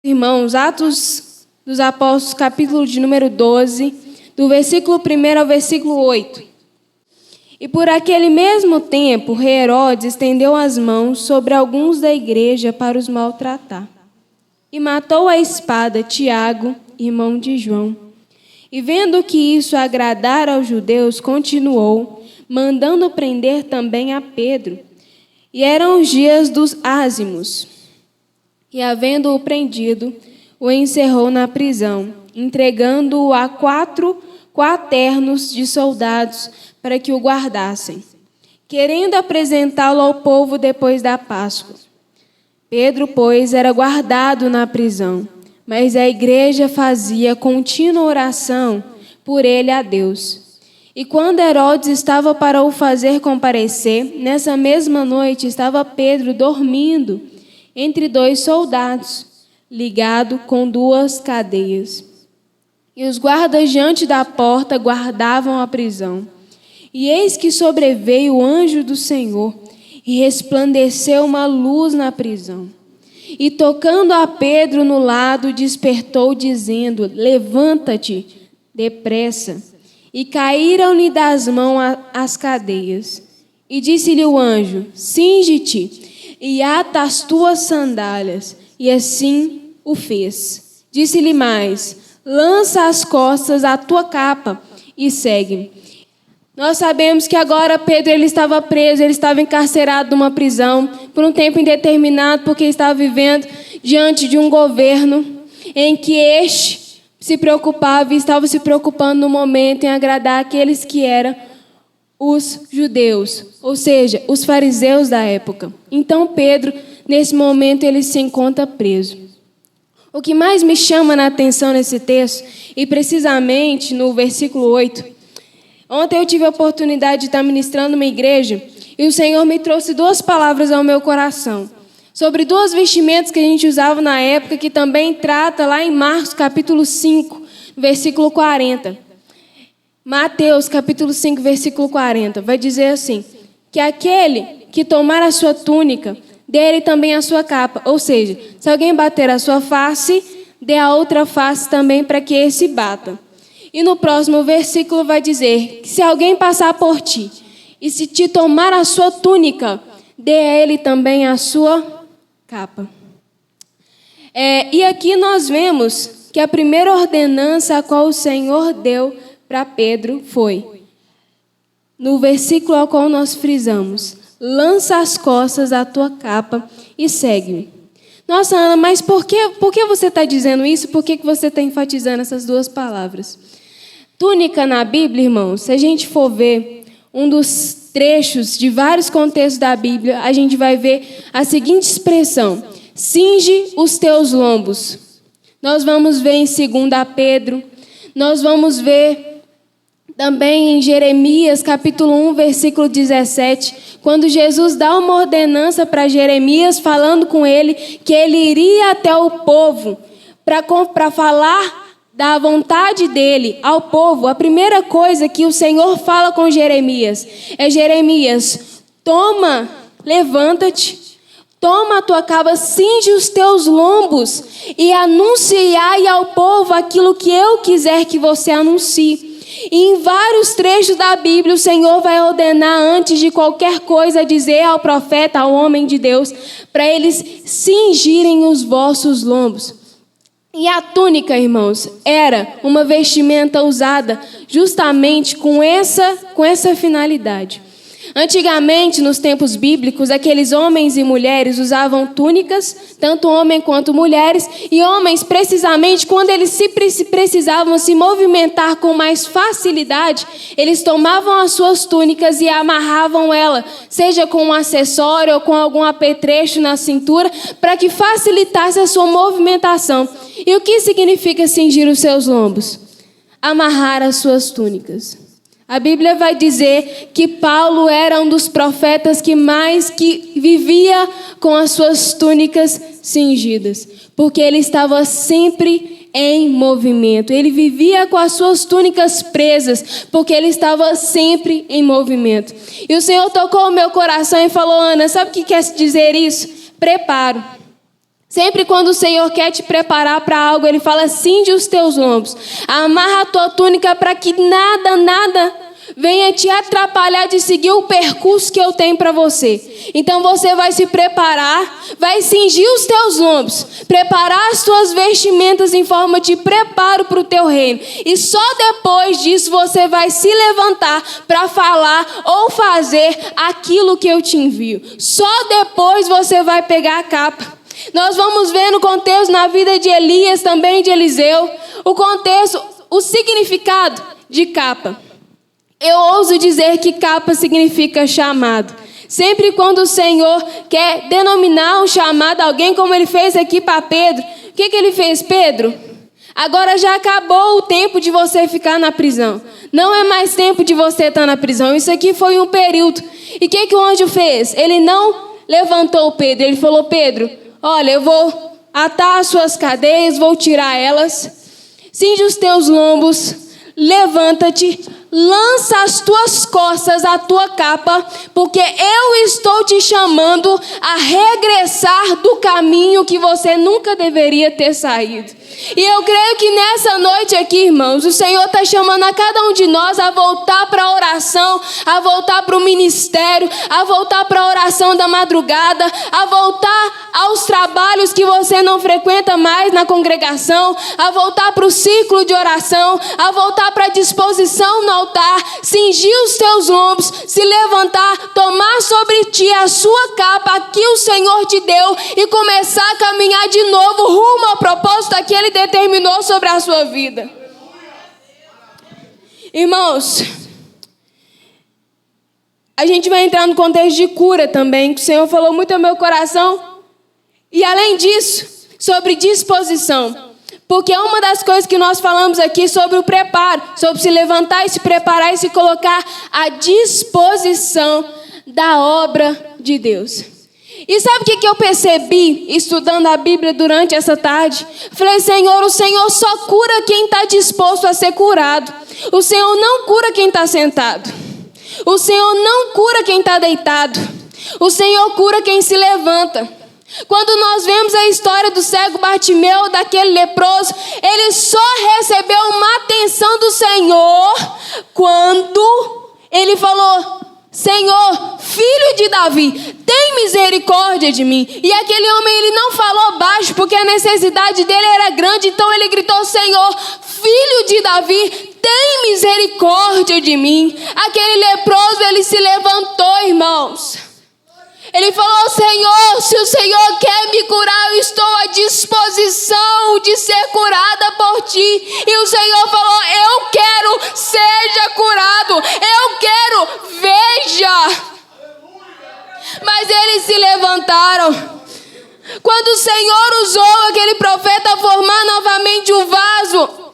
Irmãos, Atos dos Apóstolos, capítulo de número 12, do versículo 1 ao versículo 8. E por aquele mesmo tempo, rei Herodes estendeu as mãos sobre alguns da igreja para os maltratar. E matou à espada Tiago, irmão de João. E vendo que isso agradara aos judeus, continuou, mandando prender também a Pedro. E eram os dias dos ázimos. E, havendo-o prendido, o encerrou na prisão, entregando-o a 4 quaternos de soldados para que o guardassem, querendo apresentá-lo ao povo depois da Páscoa. Pedro, pois, era guardado na prisão, mas a igreja fazia contínua oração por ele a Deus. E quando Herodes estava para o fazer comparecer, nessa mesma noite estava Pedro dormindo entre 2 soldados, ligado com 2 cadeias. E os guardas diante da porta guardavam a prisão. E eis que sobreveio o anjo do Senhor, e resplandeceu uma luz na prisão. E tocando a Pedro no lado, despertou, dizendo: levanta-te depressa. E caíram-lhe das mãos as cadeias. E disse-lhe o anjo: cinge-te e ata as tuas sandálias. E assim o fez. Disse-lhe mais: lança às costas a tua capa e segue-me. Nós sabemos que agora Pedro ele estava preso, ele estava encarcerado numa prisão por um tempo indeterminado, porque estava vivendo diante de um governo em que este se preocupava e estava se preocupando no momento em agradar aqueles que eram os judeus, ou seja, os fariseus da época. Então Pedro, nesse momento, ele se encontra preso. O que mais me chama na atenção nesse texto, e precisamente no versículo 8, ontem eu tive a oportunidade de estar ministrando uma igreja, e o Senhor me trouxe 2 palavras ao meu coração, sobre 2 vestimentas que a gente usava na época, que também trata lá em Marcos capítulo 5, versículo 40. Mateus, capítulo 5, versículo 40, vai dizer assim: que aquele que tomar a sua túnica, dê-lhe também a sua capa. Ou seja, se alguém bater a sua face, dê a outra face também para que esse bata. E no próximo versículo vai dizer que se alguém passar por ti, e se te tomar a sua túnica, dê a ele também a sua capa. E aqui nós vemos que a primeira ordenança a qual o Senhor deu para Pedro foi, no versículo ao qual nós frisamos: lança às costas a tua capa e segue-me. Nossa, Ana, mas por que você está dizendo isso? Por que você está enfatizando essas 2 palavras? Túnica na Bíblia, irmãos, se a gente for ver um dos trechos de vários contextos da Bíblia, a gente vai ver a seguinte expressão: cinge os teus lombos. Nós vamos ver em 2 Pedro, nós vamos ver também em Jeremias, capítulo 1, versículo 17, quando Jesus dá uma ordenança para Jeremias, falando com ele que ele iria até o povo para falar da vontade dele ao povo. A primeira coisa que o Senhor fala com Jeremias é: Jeremias, levanta-te, toma a tua capa, cinge os teus lombos e anunciai ao povo aquilo que eu quiser que você anuncie. E em vários trechos da Bíblia, o Senhor vai ordenar antes de qualquer coisa, dizer ao profeta, ao homem de Deus, para eles cingirem os vossos lombos. E a túnica, irmãos, era uma vestimenta usada justamente com essa finalidade. Antigamente, nos tempos bíblicos, aqueles homens e mulheres usavam túnicas, tanto homens quanto mulheres, e homens, precisamente, quando eles precisavam se movimentar com mais facilidade, eles tomavam as suas túnicas e amarravam ela, seja com um acessório ou com algum apetrecho na cintura, para que facilitasse a sua movimentação. E o que significa cingir os seus lombos? Amarrar as suas túnicas. A Bíblia vai dizer que Paulo era um dos profetas que vivia com as suas túnicas cingidas, porque ele estava sempre em movimento. Ele vivia com as suas túnicas presas, porque ele estava sempre em movimento. E o Senhor tocou o meu coração e falou: Ana, sabe o que quer dizer isso? Preparo. Sempre quando o Senhor quer te preparar para algo, Ele fala: cinge os teus lombos, amarra a tua túnica para que nada venha te atrapalhar de seguir o percurso que eu tenho para você. Então você vai se preparar, vai cingir os teus lombos, preparar as tuas vestimentas em forma de preparo para o teu reino. E só depois disso você vai se levantar para falar ou fazer aquilo que eu te envio. Só depois você vai pegar a capa. Nós vamos ver no contexto, na vida de Elias, também de Eliseu, o contexto, o significado de capa. Eu ouso dizer que capa significa chamado. Sempre quando o Senhor quer denominar um chamado a alguém, como Ele fez aqui para Pedro, o que Ele fez, Pedro? Agora já acabou o tempo de você ficar na prisão. Não é mais tempo de você estar na prisão. Isso aqui foi um período. E o que o anjo fez? Ele não levantou Pedro. Ele falou: Pedro, olha, eu vou atar as suas cadeias, vou tirar elas. Cinge os teus lombos, levanta-te, lança as tuas costas a tua capa, porque eu estou te chamando a regressar do caminho que você nunca deveria ter saído. E eu creio que nessa noite aqui, irmãos, o Senhor está chamando a cada um de nós a voltar para a oração, a voltar para o ministério, a voltar para a oração da madrugada, a voltar aos trabalhos que você não frequenta mais na congregação, a voltar para o ciclo de oração, a voltar para a disposição no altar, cingir os teus lombos, se levantar, tomar sobre ti a sua capa que o Senhor te deu e começar a caminhar de novo rumo ao propósito que Ele determinou sobre a sua vida. Irmãos, a gente vai entrar no contexto de cura também, que o Senhor falou muito ao meu coração. E além disso, sobre disposição. Porque é uma das coisas que nós falamos aqui sobre o preparo, sobre se levantar e se preparar e se colocar à disposição da obra de Deus. E sabe o que eu percebi estudando a Bíblia durante essa tarde? Falei: Senhor, o Senhor só cura quem está disposto a ser curado. O Senhor não cura quem está sentado. O Senhor não cura quem está deitado. O Senhor cura quem se levanta. Quando nós vemos a história do cego Bartimeu, daquele leproso, ele só recebeu uma atenção do Senhor quando ele falou: Senhor, filho de Davi, tem misericórdia de mim. E aquele homem, ele não falou baixo, porque a necessidade dele era grande. Então ele gritou: Senhor, filho de Davi, tem misericórdia de mim. Aquele leproso, ele se levantou, irmãos. Ele falou: Senhor, se o Senhor quer me curar, eu estou à disposição de ser curada por ti. E o Senhor falou: eu quero, seja curado. Eu quero, veja. Mas eles se levantaram. Quando o Senhor usou aquele profeta a formar novamente o vaso,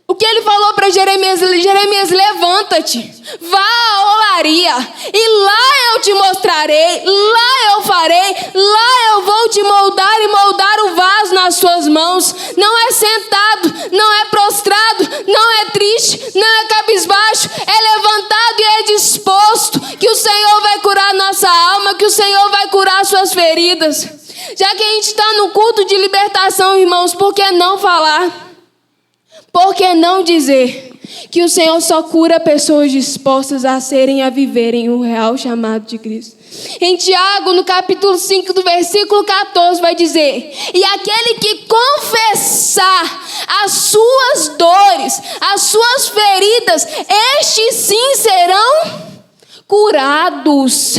o que ele falou para Jeremias? Jeremias, levanta-te, vá à olaria, e lá eu te mostrarei, lá eu farei, lá eu vou te moldar e moldar o vaso nas suas mãos. Não é sentado, não é prostrado, não é triste, não é cabisbaixo, é levantado e é disposto, que o Senhor vai curar nossa alma, que o Senhor vai curar suas feridas. Já que a gente está no culto de libertação, irmãos, por que não falar? Por que não dizer que o Senhor só cura pessoas dispostas a serem, a viverem o real chamado de Cristo? Em Tiago, no capítulo 5, do versículo 14, vai dizer: e aquele que confessar as suas dores, as suas feridas, estes sim serão curados.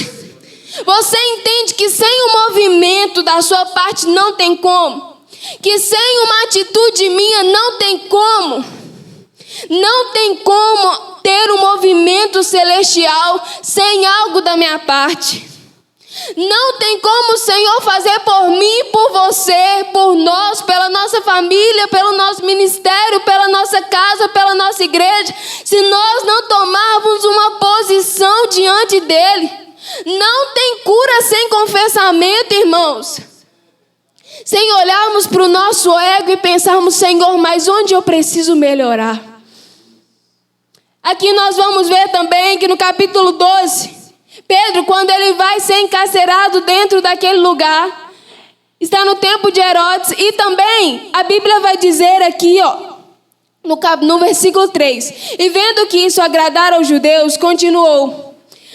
Você entende que sem o movimento da sua parte não tem como? Que sem uma atitude minha não tem como. Não tem como ter um movimento celestial sem algo da minha parte. Não tem como o Senhor fazer por mim, por você, por nós, pela nossa família, pelo nosso ministério, pela nossa casa, pela nossa igreja, se nós não tomarmos uma posição diante dEle. Não tem cura sem confessamento, irmãos. Sem olharmos para o nosso ego e pensarmos: Senhor, mas onde eu preciso melhorar? Aqui nós vamos ver também que no capítulo 12, Pedro, quando ele vai ser encarcerado dentro daquele lugar, Está no tempo de Herodes. E também a Bíblia vai dizer aqui, no versículo 3. E vendo que isso agradara aos judeus, continuou,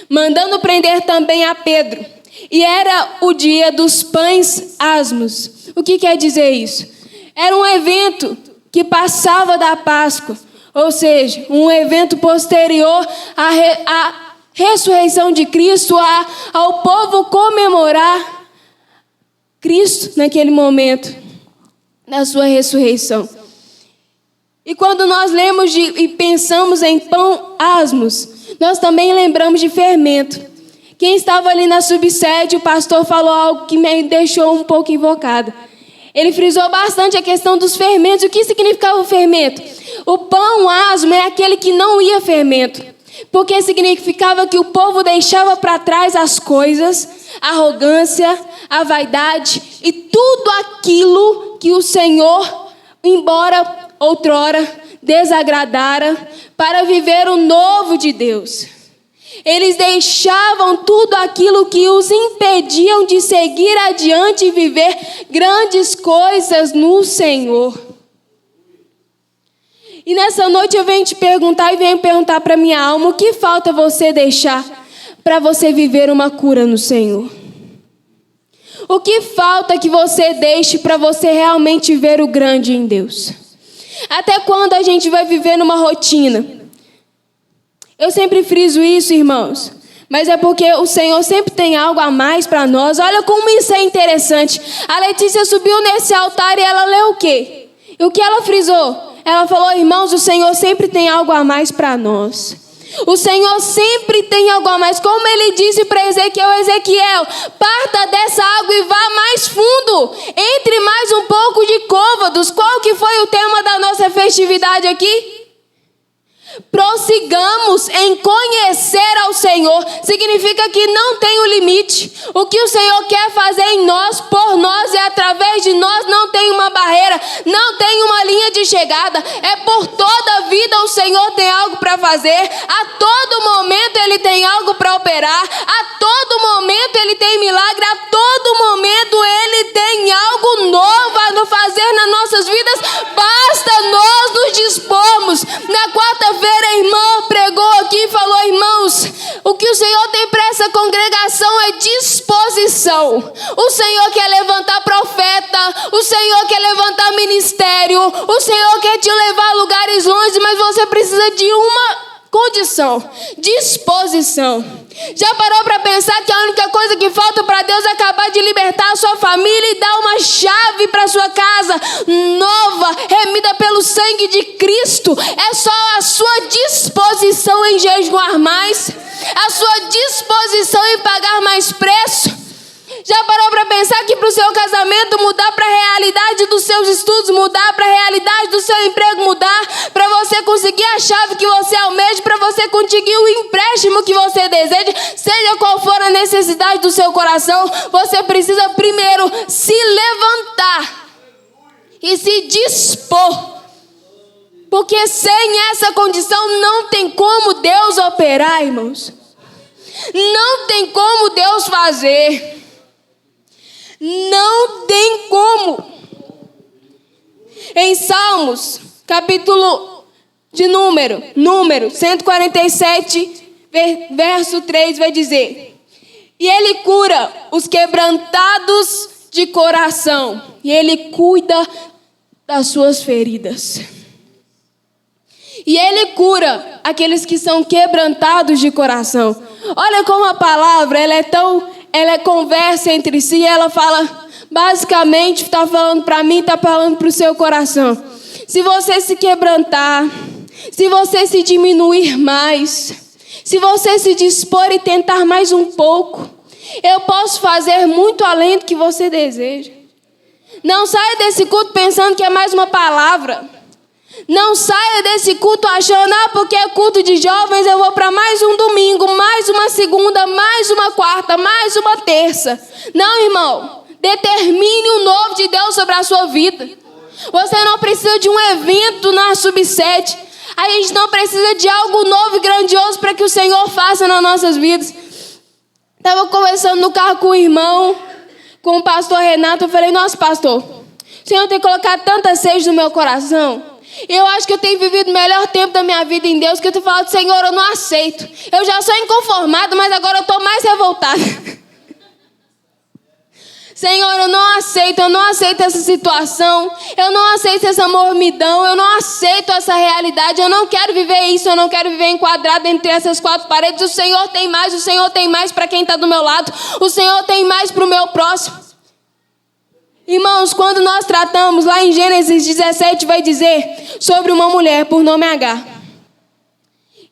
mandando prender também a Pedro. E era o dia dos pães asmos. O que quer dizer isso? Era um evento que passava da Páscoa. Ou seja, um evento posterior à ressurreição de Cristo, ao povo comemorar Cristo naquele momento, da sua ressurreição. E quando nós lemos e pensamos em pão asmos, nós também lembramos de fermento. Quem estava ali na subsede, o pastor falou algo que me deixou um pouco invocada. Ele frisou bastante a questão dos fermentos. O que significava o fermento? O pão asmo é aquele que não ia fermento, porque significava que o povo deixava para trás as coisas, a arrogância, a vaidade e tudo aquilo que o Senhor, embora outrora desagradara, para viver o novo de Deus. Eles deixavam tudo aquilo que os impediam de seguir adiante e viver grandes coisas no Senhor. E nessa noite eu venho te perguntar e venho perguntar para minha alma: o que falta você deixar para você viver uma cura no Senhor? O que falta que você deixe para você realmente ver o grande em Deus? Até quando a gente vai viver numa rotina? Eu sempre friso isso, irmãos, mas é porque o Senhor sempre tem algo a mais para nós. Olha como isso é interessante. A Letícia subiu nesse altar e ela leu o quê? E o que ela frisou? Ela falou: irmãos, o Senhor sempre tem algo a mais para nós. O Senhor sempre tem algo a mais. Como ele disse para Ezequiel: parta dessa água e vá mais fundo. Entre mais um pouco de côvados. Qual que foi o tema da nossa festividade aqui? Prossigamos em conhecer ao Senhor. Significa que não tem um limite. O que o Senhor quer fazer em nós, por nós e através de nós, não tem uma barreira, não tem uma linha de chegada. É por toda a vida o Senhor tem algo para fazer. A todo momento Ele tem algo para operar. A todo momento Ele tem milagre. A todo momento Ele tem algo novo a fazer nas nossas vidas. Basta nós nos dispormos. Na quarta-feira a irmã pregou aqui e falou: irmãos, o que o Senhor tem para essa congregação é disposição. O Senhor quer levantar profeta, o Senhor quer levantar ministério, o Senhor quer te levar a lugares longe, mas você precisa de uma condição: disposição. Já parou para pensar que a única coisa que falta para Deus é acabar de libertar a sua família e dar uma chave para sua casa nova, remida pelo sangue de Cristo? É só a sua disposição em jejuar mais, a sua disposição em pagar mais preço. Já parou para pensar que para o seu casamento mudar, para a realidade dos seus estudos mudar, para a realidade do seu emprego mudar, para você conseguir a chave que você almeja, para você conseguir o empréstimo que você deseja, seja qual for a necessidade do seu coração, você precisa primeiro se levantar e se dispor. Porque sem essa condição não tem como Deus operar, irmãos. Não tem como Deus fazer. Não tem como. Em Salmos, capítulo de número 147, verso 3, vai dizer: e Ele cura os quebrantados de coração, e Ele cuida das suas feridas. E Ele cura aqueles que são quebrantados de coração. Olha como a palavra, ela conversa entre si, ela fala, basicamente, está falando para mim, está falando para o seu coração. Se você se quebrantar, se você se diminuir mais, se você se dispor e tentar mais um pouco, eu posso fazer muito além do que você deseja. Não saia desse culto pensando que é mais uma palavra. Não saia desse culto achando, porque é culto de jovens, eu vou para mais um domingo, mais uma segunda, mais uma quarta, mais uma terça. Não, irmão. Determine o novo de Deus sobre a sua vida. Você não precisa de um evento na subsede. A gente não precisa de algo novo e grandioso para que o Senhor faça nas nossas vidas. Estava conversando no carro com o irmão com o pastor Renato, eu falei, nossa, pastor, o Senhor tem colocado tanta sede no meu coração. Eu acho que eu tenho vivido o melhor tempo da minha vida em Deus, que eu tenho falado, Senhor, eu não aceito. Eu já sou inconformado, mas agora eu estou mais revoltada. Senhor, eu não aceito essa situação, eu não aceito essa mormidão, eu não aceito essa realidade, eu não quero viver isso, eu não quero viver enquadrado entre essas quatro paredes. O Senhor tem mais para quem está do meu lado, o Senhor tem mais para o meu próximo. Irmãos, quando nós tratamos, lá em Gênesis 17 vai dizer sobre uma mulher por nome Agar.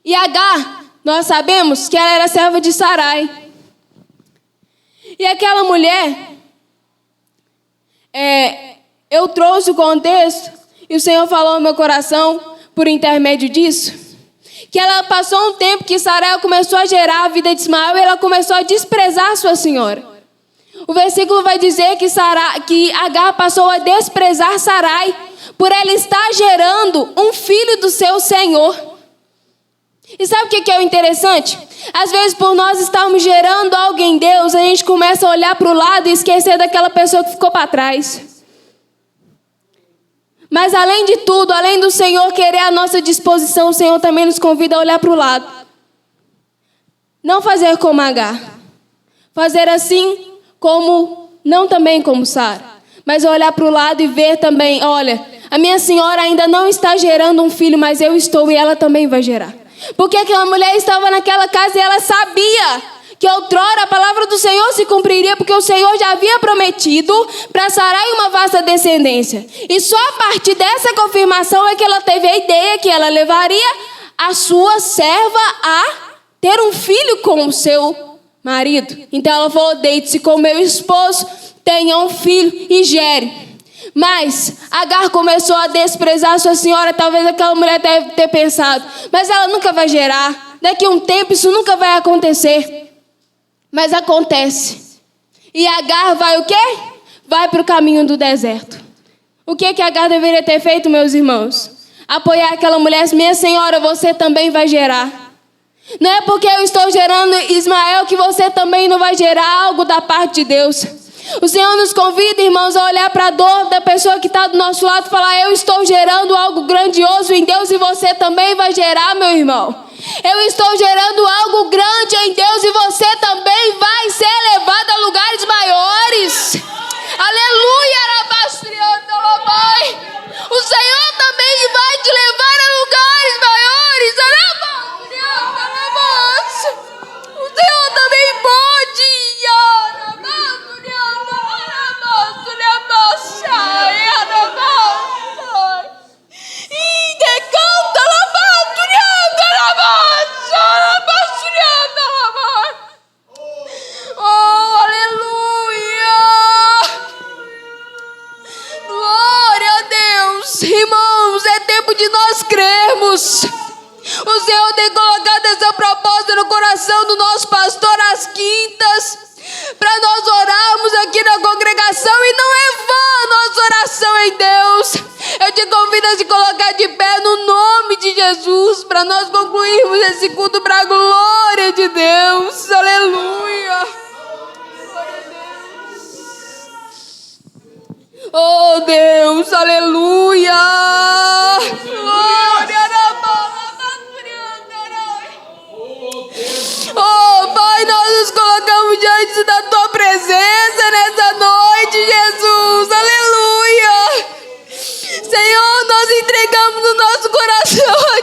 E Agar, nós sabemos que ela era serva de Sarai. E aquela mulher... eu trouxe o contexto e o Senhor falou no meu coração, por intermédio disso, que ela passou um tempo que Sarai começou a gerar a vida de Ismael e ela começou a desprezar a sua senhora. O versículo vai dizer que Agar passou a desprezar Sarai por ela estar gerando um filho do seu senhor. E sabe o que é o interessante? Às vezes, por nós estarmos gerando algo em Deus, a gente começa a olhar para o lado e esquecer daquela pessoa que ficou para trás. Mas além de tudo, além do Senhor querer a nossa disposição, o Senhor também nos convida a olhar para o lado. Não fazer como Agar. Fazer assim como, não também como Sara, mas olhar para o lado e ver também, olha, a minha senhora ainda não está gerando um filho, mas eu estou e ela também vai gerar. Porque aquela mulher estava naquela casa e ela sabia que outrora a palavra do Senhor se cumpriria, porque o Senhor já havia prometido para Sarai uma vasta descendência. E só a partir dessa confirmação é que ela teve a ideia que ela levaria a sua serva a ter um filho com o seu marido. Então ela falou, deite-se com meu esposo, tenha um filho e gere. Mas Agar começou a desprezar a sua senhora. Talvez aquela mulher deve ter pensado, mas ela nunca vai gerar. Daqui a um tempo isso nunca vai acontecer. Mas acontece. E Agar vai o quê? Vai para o caminho do deserto. O que Agar deveria ter feito, meus irmãos? Apoiar aquela mulher. Minha senhora, você também vai gerar. Não é porque eu estou gerando Ismael que você também não vai gerar algo da parte de Deus. O Senhor nos convida, irmãos, a olhar para a dor da pessoa que está do nosso lado e falar, eu estou gerando algo grandioso em Deus e você também vai gerar, meu irmão. Eu estou gerando algo grande em Deus e você também vai ser levado a lugares maiores. Aleluia! O Senhor também vai te levar a lugares maiores. O Senhor também pode. Oh, aleluia! Glória a Deus! Irmãos, é tempo de nós crermos. O Senhor tem colocado essa proposta no coração do nosso pastor às quintas, para nós orarmos aqui na congregação, e não é vã a nossa oração em Deus. Eu te convido a se colocar de pé no nome de Jesus, para nós concluirmos esse culto para a glória de Deus. Aleluia! Oh Deus, aleluia! Glória a Oh Pai, nós nos colocamos diante da Tua presença nessa noite, Jesus, aleluia! Senhor, nós entregamos o nosso coração